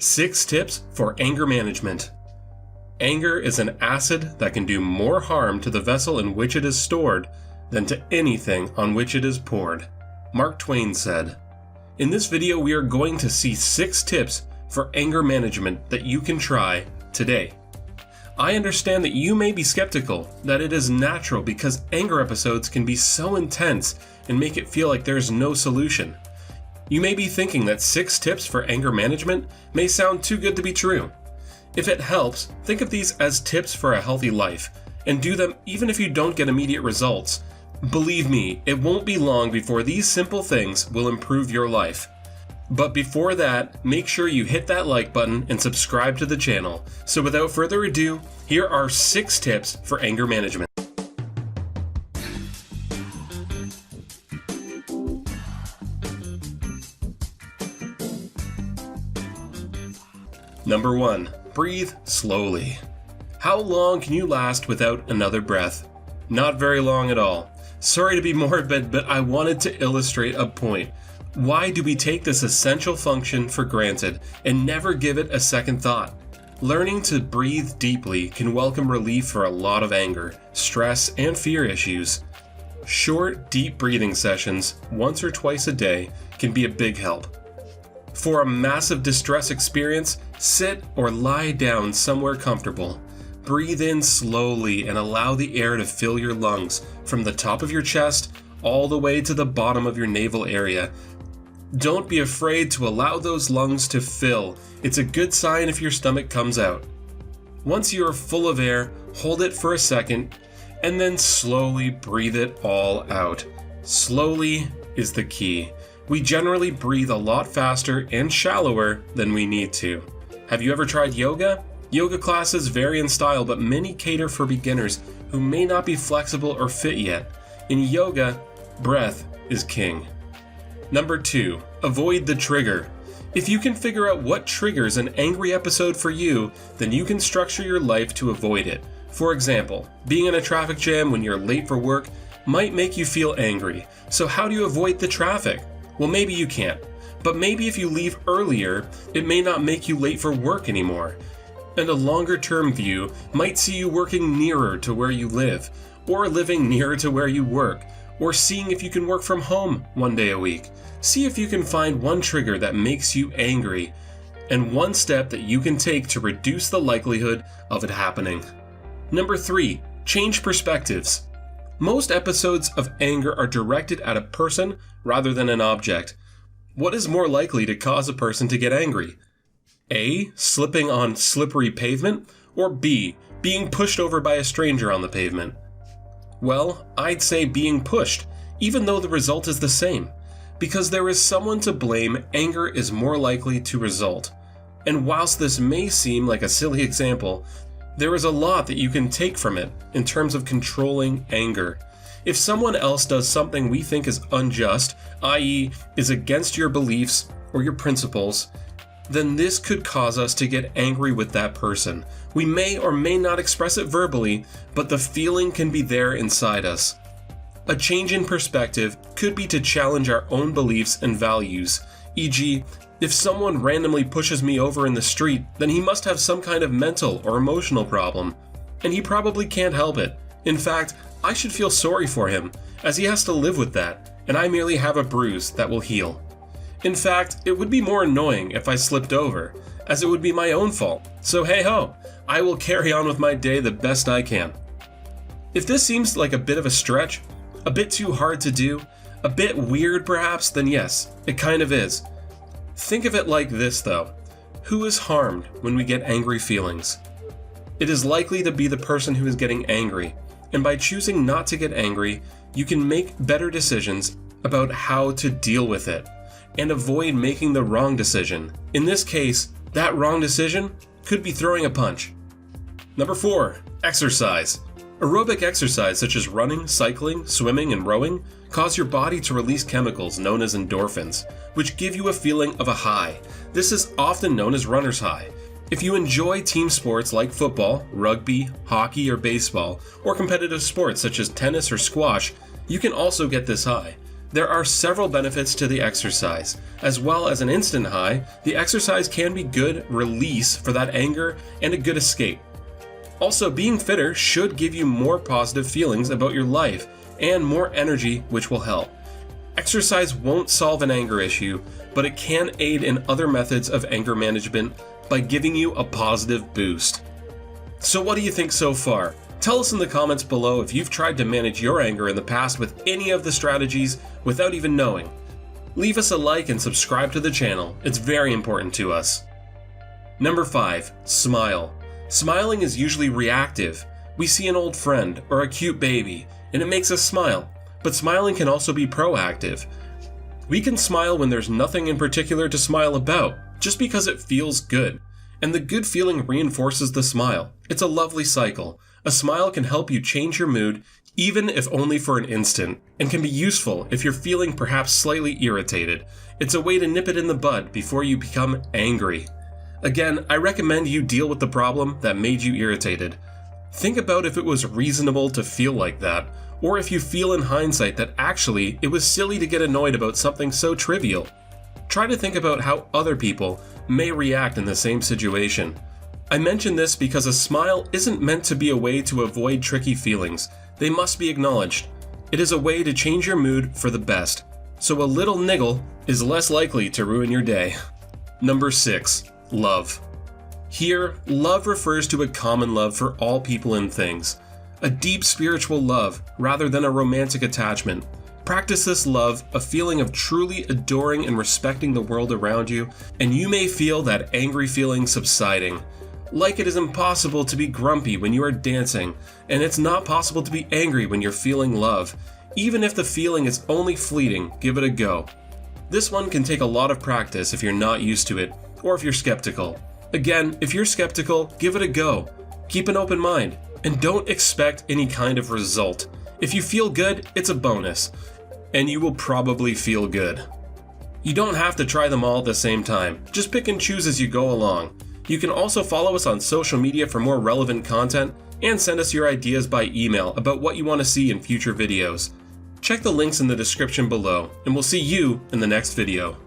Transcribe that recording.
6 tips for anger management. Anger is an acid that can do more harm to the vessel in which it is stored than to anything on which it is poured. Mark Twain said. In this video, we are going to see 6 tips for anger management that you can try today. I understand that you may be skeptical that it is natural because anger episodes can be so intense and make it feel like there's no solution. You may be thinking that 6 tips for anger management may sound too good to be true. If it helps, think of these as tips for a healthy life, and do them even if you don't get immediate results. Believe me, it won't be long before these simple things will improve your life. But before that, make sure you hit that like button and subscribe to the channel. So without further ado, here are 6 tips for anger management. Number 1. Breathe slowly. How long can you last without another breath? Not very long at all. Sorry to be morbid, but I wanted to illustrate a point. Why do we take this essential function for granted and never give it a second thought? Learning to breathe deeply can welcome relief for a lot of anger, stress, and fear issues. Short, deep breathing sessions, once or twice a day, can be a big help. For a massive distress experience, sit or lie down somewhere comfortable. Breathe in slowly and allow the air to fill your lungs from the top of your chest all the way to the bottom of your navel area. Don't be afraid to allow those lungs to fill. It's a good sign if your stomach comes out. Once you are full of air, hold it for a second and then slowly breathe it all out. Slowly is the key. We generally breathe a lot faster and shallower than we need to. Have you ever tried yoga? Yoga classes vary in style, but many cater for beginners who may not be flexible or fit yet. In yoga, breath is king. Number 2. Avoid the trigger. If you can figure out what triggers an angry episode for you, then you can structure your life to avoid it. For example, being in a traffic jam when you're late for work might make you feel angry. So how do you avoid the traffic? Well, maybe you can't. But maybe if you leave earlier, it may not make you late for work anymore. And a longer-term view might see you working nearer to where you live, or living nearer to where you work, or seeing if you can work from home one day a week. See if you can find one trigger that makes you angry, and one step that you can take to reduce the likelihood of it happening. Number 3. Change perspectives. Most episodes of anger are directed at a person rather than an object. What is more likely to cause a person to get angry? A. Slipping on slippery pavement, or B. Being pushed over by a stranger on the pavement? Well, I'd say being pushed, even though the result is the same. Because there is someone to blame, anger is more likely to result. And whilst this may seem like a silly example, there is a lot that you can take from it in terms of controlling anger. If someone else does something we think is unjust, i.e. is against your beliefs or your principles, then this could cause us to get angry with that person. We may or may not express it verbally, but the feeling can be there inside us. A change in perspective could be to challenge our own beliefs and values, e.g., if someone randomly pushes me over in the street, then he must have some kind of mental or emotional problem, and he probably can't help it. In fact, I should feel sorry for him, as he has to live with that, and I merely have a bruise that will heal. In fact, it would be more annoying if I slipped over, as it would be my own fault. So hey ho, I will carry on with my day the best I can. If this seems like a bit of a stretch, a bit too hard to do, a bit weird perhaps, then yes, it kind of is. Think of it like this though. Who is harmed when we get angry feelings? It is likely to be the person who is getting angry, and by choosing not to get angry, you can make better decisions about how to deal with it, and avoid making the wrong decision. In this case, that wrong decision could be throwing a punch. Number 4. Exercise. Aerobic exercise such as running, cycling, swimming, and rowing cause your body to release chemicals known as endorphins, which give you a feeling of a high. This is often known as runner's high. If you enjoy team sports like football, rugby, hockey, or baseball, or competitive sports such as tennis or squash, you can also get this high. There are several benefits to the exercise. As well as an instant high, the exercise can be good release for that anger and a good escape. Also, being fitter should give you more positive feelings about your life and more energy, which will help. Exercise won't solve an anger issue, but it can aid in other methods of anger management by giving you a positive boost. So what do you think so far? Tell us in the comments below if you've tried to manage your anger in the past with any of the strategies without even knowing. Leave us a like and subscribe to the channel. It's very important to us. Number 5. Smile. Smiling is usually reactive. We see an old friend or a cute baby, and it makes us smile. But smiling can also be proactive. We can smile when there's nothing in particular to smile about, just because it feels good. And the good feeling reinforces the smile. It's a lovely cycle. A smile can help you change your mood, even if only for an instant, and can be useful if you're feeling perhaps slightly irritated. It's a way to nip it in the bud before you become angry. Again, I recommend you deal with the problem that made you irritated. Think about if it was reasonable to feel like that, or if you feel in hindsight that actually it was silly to get annoyed about something so trivial. Try to think about how other people may react in the same situation. I mention this because a smile isn't meant to be a way to avoid tricky feelings. They must be acknowledged. It is a way to change your mood for the best, so a little niggle is less likely to ruin your day. Number 6. Love. Here, love refers to a common love for all people and things. A deep spiritual love rather than a romantic attachment. Practice this love, a feeling of truly adoring and respecting the world around you, and you may feel that angry feeling subsiding. Like it is impossible to be grumpy when you are dancing, and it's not possible to be angry when you're feeling love. Even if the feeling is only fleeting, give it a go. This one can take a lot of practice if you're not used to it, or if you're skeptical. Again, if you're skeptical, give it a go. Keep an open mind, and don't expect any kind of result. If you feel good, it's a bonus, and you will probably feel good. You don't have to try them all at the same time. Just pick and choose as you go along. You can also follow us on social media for more relevant content and send us your ideas by email about what you want to see in future videos. Check the links in the description below, and we'll see you in the next video.